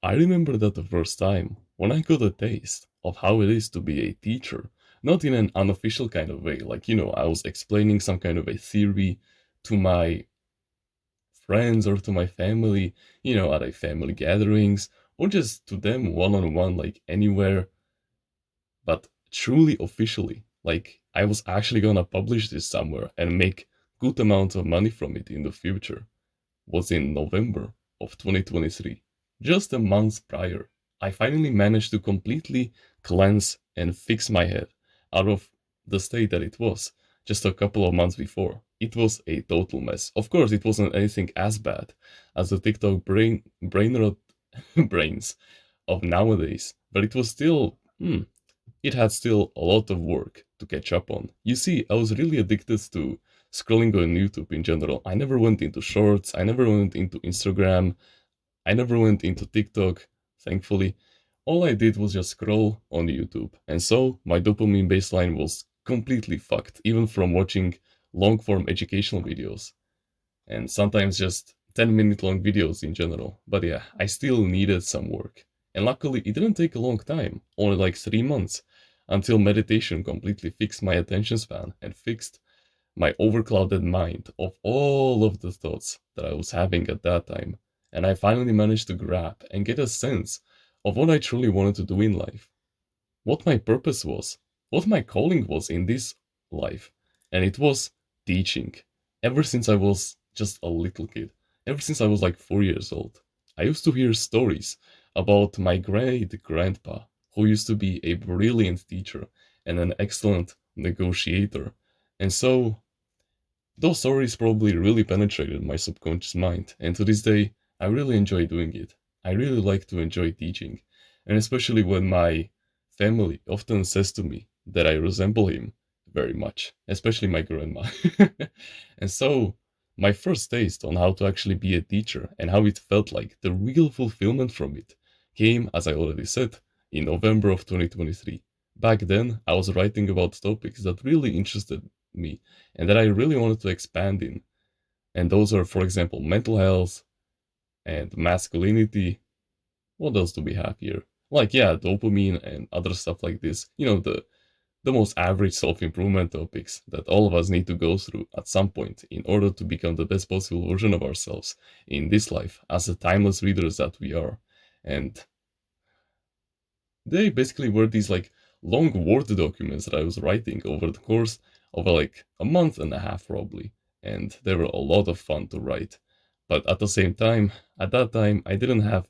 I remember that the first time when I got a taste of how it is to be a teacher, not in an unofficial kind of way, like, I was explaining some kind of a theory to my friends or to my family, at a family gatherings, or just to them one on one, like anywhere, but truly officially. Like I was actually gonna publish this somewhere and make good amount of money from it in the future was in November of 2023. Just a month prior, I finally managed to completely cleanse and fix my head out of the state that it was just a couple of months before. It was a total mess. Of course, it wasn't anything as bad as the TikTok brain rot brains of nowadays, but it was still, it had still a lot of work to catch up on. You see, I was really addicted to scrolling on YouTube in general. I never went into shorts, I never went into Instagram, I never went into TikTok, thankfully. All I did was just scroll on YouTube. And so my dopamine baseline was completely fucked, even from watching long form educational videos and sometimes just 10-minute long videos in general. But yeah, I still needed some work. And luckily, it didn't take a long time, only like 3 months, until meditation completely fixed my attention span and fixed my overclouded mind of all of the thoughts that I was having at that time. And I finally managed to grab and get a sense of what I truly wanted to do in life, what my purpose was, what my calling was in this life. And it was teaching. Ever since I was just a little kid, ever since I was like 4 years old, I used to hear stories about my great grandpa, who used to be a brilliant teacher and an excellent negotiator. And so those stories probably really penetrated my subconscious mind, and to this day, I really enjoy doing it. I really like to enjoy teaching, and especially when my family often says to me that I resemble him very much, especially my grandma. And so, my first taste on how to actually be a teacher and how it felt like the real fulfillment from it came, as I already said, in November of 2023. Back then, I was writing about topics that really interested me and that I really wanted to expand in. And those are, for example, mental health and masculinity. What else do we have here? Like, yeah, dopamine and other stuff like this. The most average self-improvement topics that all of us need to go through at some point in order to become the best possible version of ourselves in this life as the timeless readers that we are. And they basically were these like long Word documents that I was writing over the course of like a month and a half probably. And they were a lot of fun to write. But at that time, I didn't have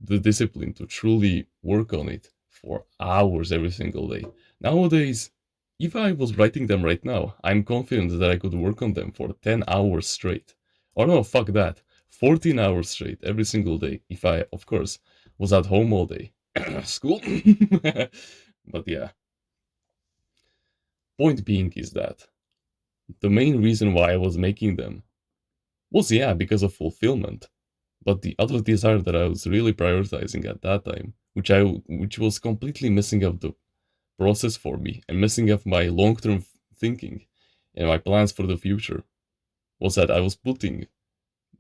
the discipline to truly work on it for hours every single day. Nowadays, if I was writing them right now, I'm confident that I could work on them for 10 hours straight. Or no, fuck that. 14 hours straight every single day, if I, of course, was at home all day. School. But yeah, point being is that the main reason why I was making them was, yeah, because of fulfillment. But the other desire that I was really prioritizing at that time, which was completely messing up the process for me and messing up my long-term thinking and my plans for the future, was that I was putting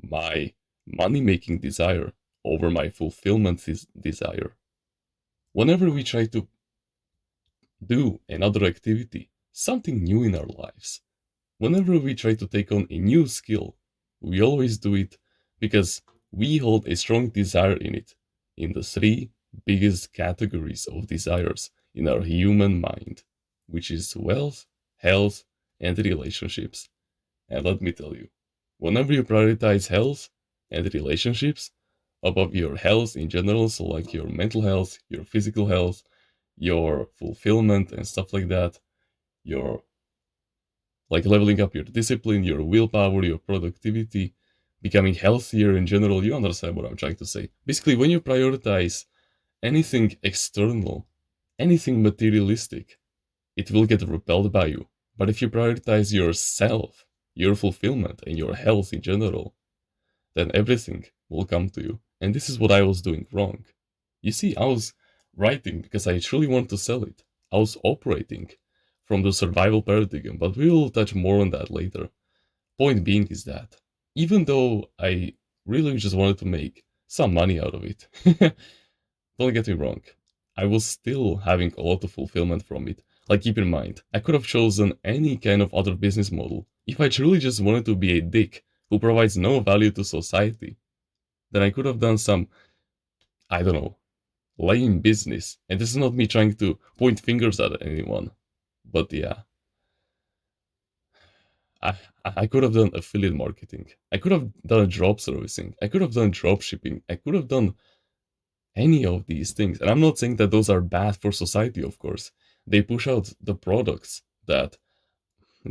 my money-making desire over my fulfillment desire. Whenever we try to do another activity, something new in our lives. Whenever we try to take on a new skill, we always do it because we hold a strong desire in it, in the three biggest categories of desires in our human mind, which is wealth, health, and relationships. And let me tell you, whenever you prioritize health and relationships above your health in general, so like your mental health, your physical health, your fulfillment and stuff like that, your like leveling up your discipline, your willpower, your productivity, becoming healthier in general, you understand what I'm trying to say. Basically, when you prioritize anything external, anything materialistic, it will get repelled by you. But if you prioritize yourself, your fulfillment, and your health in general, then everything will come to you. And this is what I was doing wrong. You see, I was writing because I truly want to sell it. I was operating from the survival paradigm, but we will touch more on that later. Point being is that even though I really just wanted to make some money out of it. Don't get me wrong. I was still having a lot of fulfillment from it. Like, keep in mind, I could have chosen any kind of other business model. If I truly just wanted to be a dick who provides no value to society, then I could have done some, I don't know, lame business. And this is not me trying to point fingers at anyone. But yeah, I, I could have done affiliate marketing. I could have done drop servicing. I could have done drop shipping. I could have done any of these things. And I'm not saying that those are bad for society, of course. They push out the products that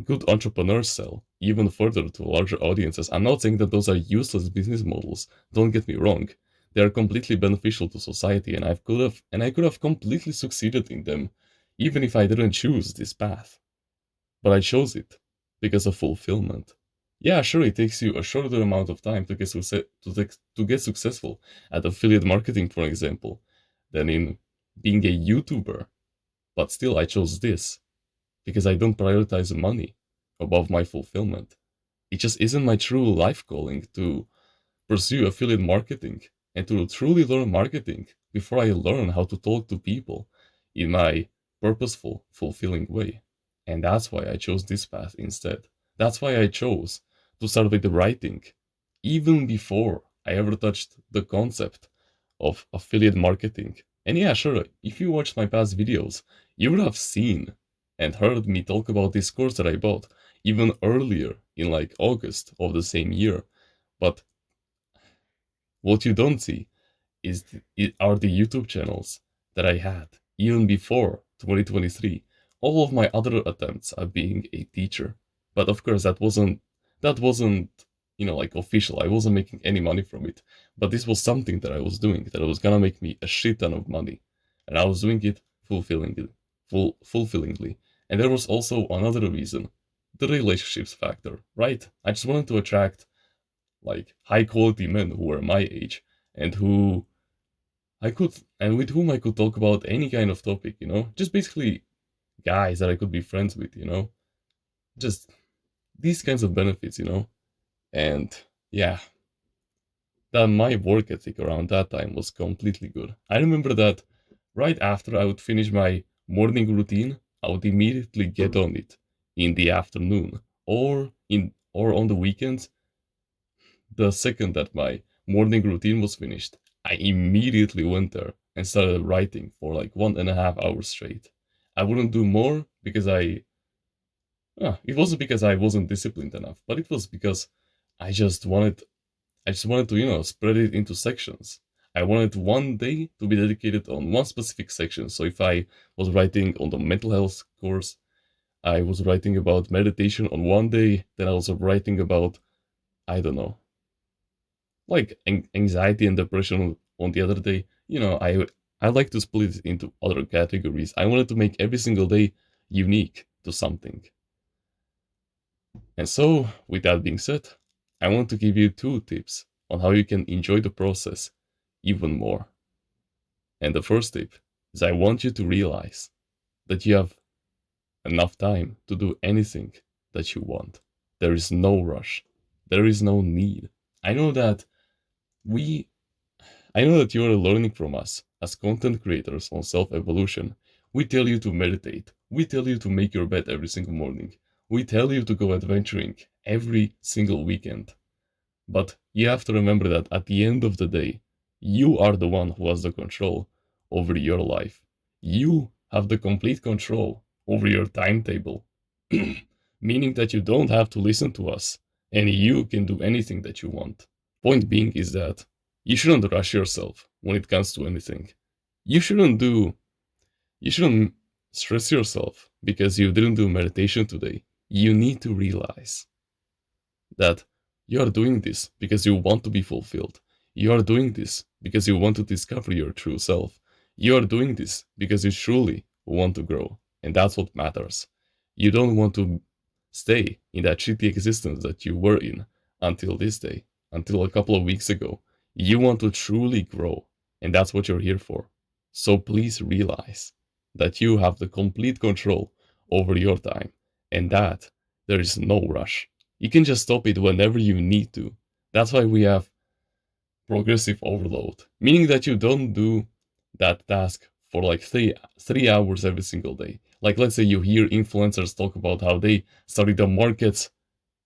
good entrepreneurs sell even further to larger audiences. I'm not saying that those are useless business models. Don't get me wrong. They are completely beneficial to society and I could have completely succeeded in them even if I didn't choose this path. But I chose it because of fulfillment. Yeah, sure, it takes you a shorter amount of time to to get successful at affiliate marketing, for example, than in being a YouTuber. But still, I chose this because I don't prioritize money above my fulfillment. It just isn't my true life calling to pursue affiliate marketing and to truly learn marketing before I learn how to talk to people in my purposeful, fulfilling way. And that's why I chose this path instead. That's why I chose to start with the writing, even before I ever touched the concept of affiliate marketing. And yeah, sure, if you watched my past videos, you would have seen and heard me talk about this course that I bought even earlier in like August of the same year. But what you don't see are the YouTube channels that I had even before 2023. All of my other attempts at being a teacher, but of course that wasn't like official. I wasn't making any money from it, but this was something that I was doing that was gonna make me a shit ton of money, and I was doing it fulfillingly. And there was also another reason, the relationships factor, right? I just wanted to attract like high quality men who were my age and who I could and with whom I could talk about any kind of topic, just basically guys that I could be friends with, just these kinds of benefits. And yeah, that my work ethic around that time was completely good. I remember that right after I would finish my morning routine, I would immediately get on it in the afternoon or on the weekends. The second that my morning routine was finished, I immediately went there and started writing for like 1.5 hours straight. I wouldn't do more because it wasn't because I wasn't disciplined enough, but it was because I just wanted, I just wanted to, spread it into sections. I wanted one day to be dedicated on one specific section. So if I was writing on the mental health course, I was writing about meditation on one day, then I was writing about, I don't know, like anxiety and depression on the other day. I like to split it into other categories. I wanted to make every single day unique to something. And so, with that being said, I want to give you two tips on how you can enjoy the process even more. And the first tip is I want you to realize that you have enough time to do anything that you want. There is no rush. There is no need. I know that we I know that you are learning from us as content creators on self evolution. We tell you to meditate. We tell you to make your bed every single morning. We tell you to go adventuring every single weekend. But you have to remember that at the end of the day, you are the one who has the control over your life. You have the complete control over your timetable, meaning that you don't have to listen to us and you can do anything that you want. Point being is that you shouldn't rush yourself when it comes to anything. You shouldn't do you shouldn't stress yourself because you didn't do meditation today. You need to realize that you are doing this because you want to be fulfilled. You are doing this because you want to discover your true self. You are doing this because you truly want to grow. And that's what matters. You don't want to stay in that shitty existence that you were in until this day, until a couple of weeks ago. You want to truly grow. And that's what you're here for. So please realize that you have the complete control over your time and that there is no rush. You can just stop it whenever you need to. That's why we have progressive overload, meaning that you don't do that task for like three hours every single day. Like let's say you hear influencers talk about how they study the markets,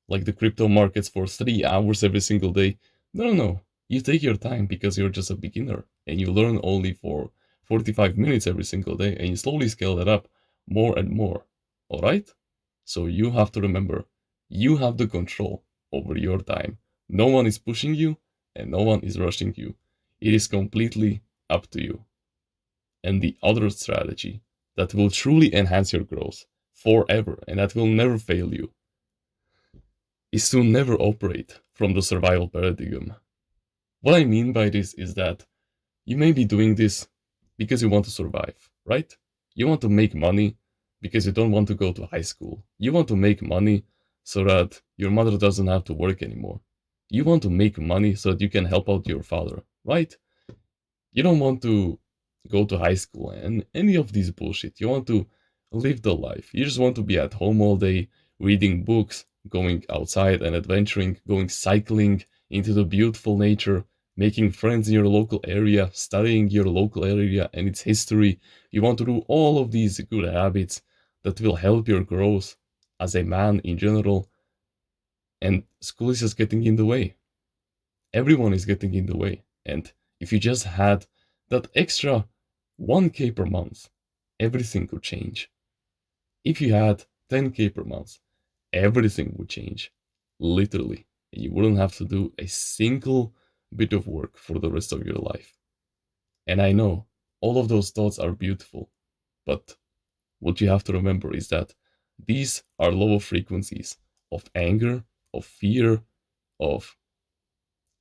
like the crypto markets, for 3 hours every single day. No, no, no. You take your time because you're just a beginner and you learn only for 45 minutes every single day and you slowly scale that up more and more. All right? So you have to remember, you have the control over your time. No one is pushing you and no one is rushing you. It is completely up to you. And the other strategy that will truly enhance your growth forever and that will never fail you is to never operate from the survival paradigm. What I mean by this is that you may be doing this because you want to survive, right? You want to make money because you don't want to go to high school. You want to make money so that your mother doesn't have to work anymore. You want to make money so that you can help out your father, right? You don't want to go to high school and any of these bullshit. You want to live the life. You just want to be at home all day, reading books, going outside and adventuring, going cycling into the beautiful nature, making friends in your local area, studying your local area and its history. You want to do all of these good habits that will help your growth as a man in general, and school is just getting in the way. Everyone is getting in the way. And if you just had that extra 1K per month, everything could change. If you had 10K per month, everything would change. Literally. And you wouldn't have to do a single bit of work for the rest of your life. And I know all of those thoughts are beautiful, but what you have to remember is that these are lower frequencies of anger, of fear, of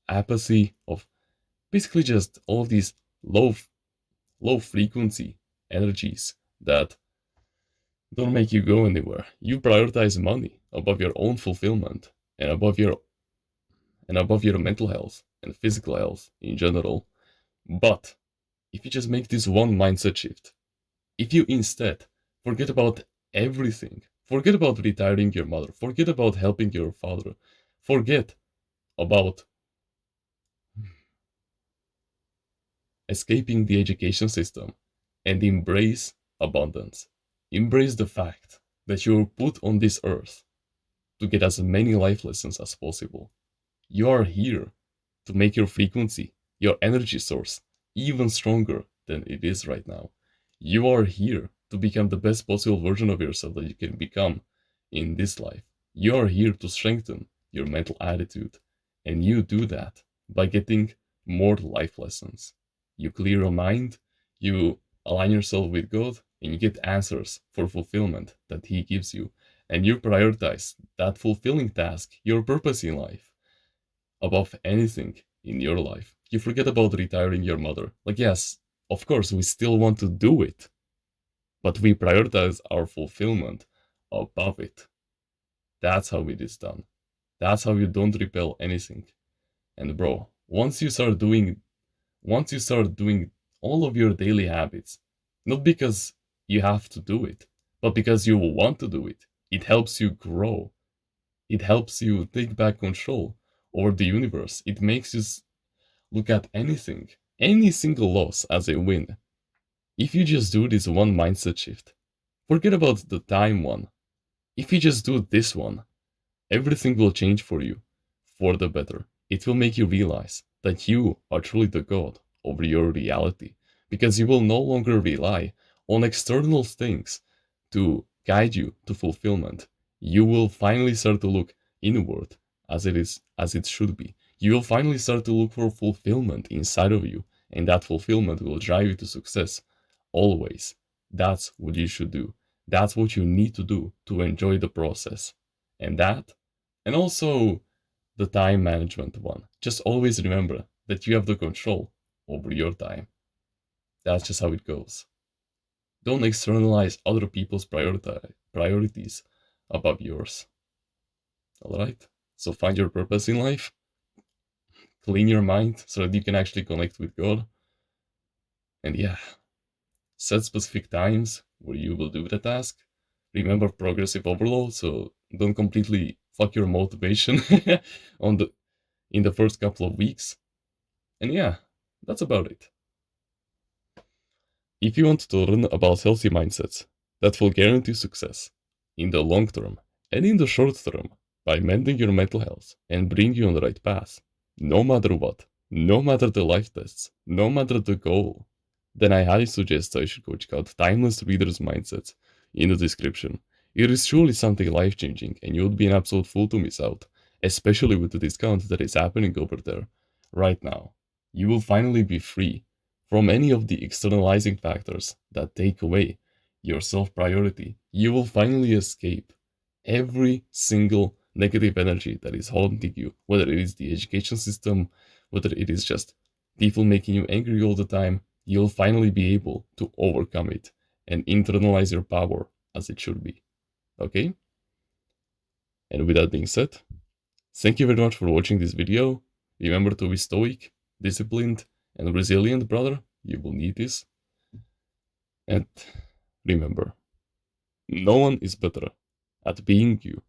apathy, of basically just all of these low low frequency energies that don't make you go anywhere. You prioritize money above your own fulfillment and above your mental health and physical health in general. But if you just make this one mindset shift, if you instead forget about everything, forget about retiring your mother, forget about helping your father, forget about escaping the education system, and embrace abundance. Embrace the fact that you were put on this earth to get as many life lessons as possible. You are here to make your frequency, your energy source, even stronger than it is right now. You are here to become the best possible version of yourself that you can become in this life. You are here to strengthen your mental attitude, and you do that by getting more life lessons. You clear your mind, you align yourself with God, and you get answers for fulfillment that He gives you. And you prioritize that fulfilling task, your purpose in life, above anything in your life. You forget about retiring your mother. Like, yes, of course, we still want to do it, but we prioritize our fulfillment above it. That's how it is done. That's how you don't repel anything. And bro, once you start doing all of your daily habits, not because you have to do it, but because you want to do it, it helps you grow. It helps you take back control over the universe. It makes you look at anything, any single loss as a win. If you just do this one mindset shift, forget about the time one. If you just do this one, everything will change for you for the better. It will make you realize that you are truly the god over your reality because you will no longer rely on external things to guide you to fulfillment. You will finally start to look inward as it should be. You will finally start to look for fulfillment inside of you, and that fulfillment will drive you to success always. That's what you should do. That's what you need to do to enjoy the process. And that, and also the time management one. Just always remember that you have the control over your time. That's just how it goes. Don't externalize other people's priorities above yours. Alright? So find your purpose in life, clean your mind so that you can actually connect with God. And yeah, set specific times where you will do the task. Remember progressive overload, so don't completely fuck your motivation on the in the first couple of weeks. And yeah, that's about it. If you want to learn about healthy mindsets that will guarantee success in the long term and in the short term by mending your mental health and bring you on the right path, no matter what, no matter the life tests, no matter the goal, then I highly suggest I should go check out Timeless Reader's Mindset in the description. It is truly something life changing, and you would be an absolute fool to miss out, especially with the discount that is happening over there right now. You will finally be free from any of the externalizing factors that take away your self priority. You will finally escape every single negative energy that is haunting you, whether it is the education system, whether it is just people making you angry all the time. You'll finally be able to overcome it and internalize your power as it should be. Okay? And with that being said, thank you very much for watching this video. Remember to be stoic, disciplined, and resilient, brother. You will need this. And remember, no one is better at being you